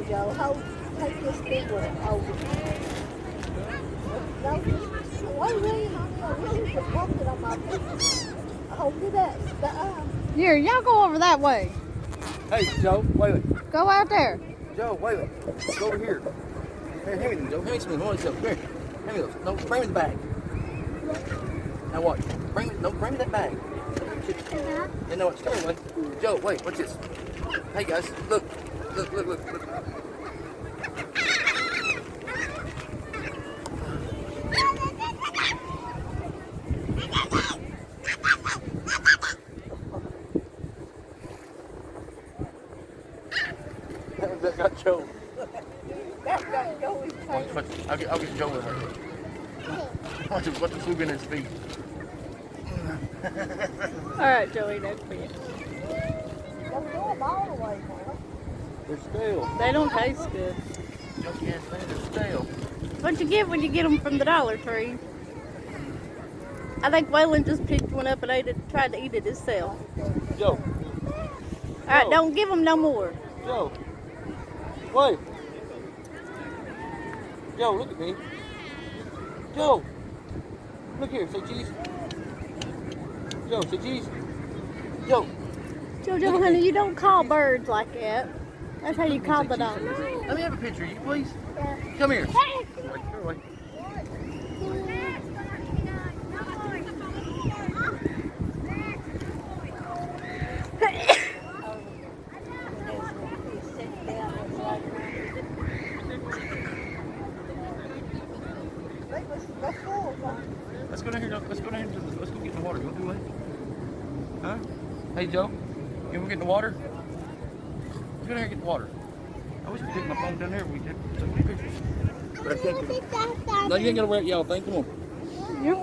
JoJo. Take this big one over. No, wait, Willie, honey. Willie was walking on my feet. Hold it up. Here, y'all go over that way. Hey, Joe, wait. Go out there. Joe, wait. Go over here. Here, hand me them, Joe. Hand me some of them. Come here. Hand me those. No, bring me the bag. Now watch. Bring me that bag. You know what? Stay away. Joe, wait. Watch this. Hey guys, look. Look. That got Joe. That got Joe in Watch. I'll get Joe with her. Watch him swoop in his feet. All right, Joey, that's for you. Don't throw them all away now. They're stale. They don't taste good. Joe can't say they're stale. What you get when you get them from the Dollar Tree? I think Waylon just picked one up and tried to eat it himself. Joe. All right, don't give them no more. Joe. Wait. Joe, look at me. Joe. Look here. Say cheese. Joe, say cheese. Joe. JoJo, honey, you don't call birds like that. That's how you call the dog. Let me have a picture of you, please. Come here. Wait. Let's go down here. Let's go get in the water. You want to do it? Huh? Hey, Joe. You want to get in the water? Let's go down here and get in the water. I wish we could take my phone down there. We could take pictures. But I can't. No, you ain't got to wear it, y'all. Come on. You're fine.